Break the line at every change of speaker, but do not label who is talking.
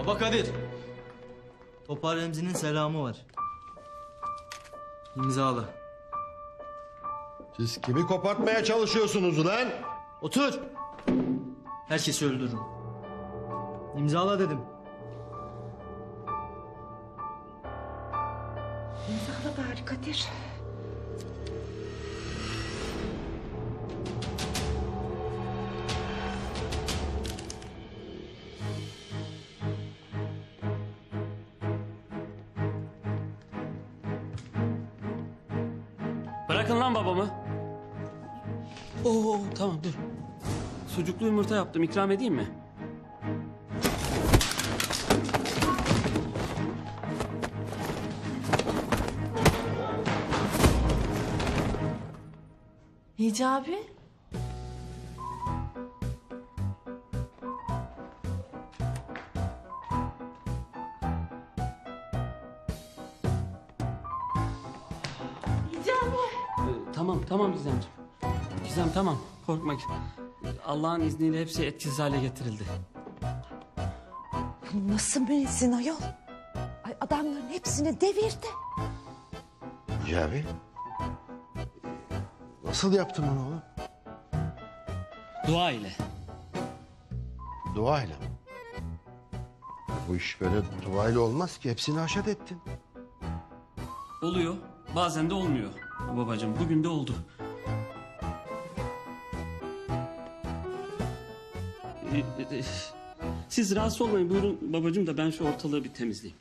Baba Kadir. Topar Remzi'nin selamı var. İmzala.
Siz kimi kopartmaya çalışıyorsunuz ulan?
Otur. Herkesi öldürürüm. İmzala dedim.
İmzala bari Kadir.
Bırakın lan babamı. Oo tamam dur. Sucuklu yumurta yaptım, ikram edeyim mi?
Hicabi.
Tamam Gizemciğim. Gizem tamam, korkma. Allah'ın izniyle hepsi etkisiz hale getirildi.
Bu nasıl müezzin ayol? Ay adamların hepsini devirdi.
Hicabi. Nasıl yaptın onu oğlum?
Dua ile.
Duayla mı? Bu iş böyle duayla olmaz ki. Hepsini haşat ettin.
Oluyor, bazen de olmuyor. Babacığım, bugün de oldu. Siz rahatsız olmayın, buyurun babacığım da ben şu ortalığı bir temizleyeyim.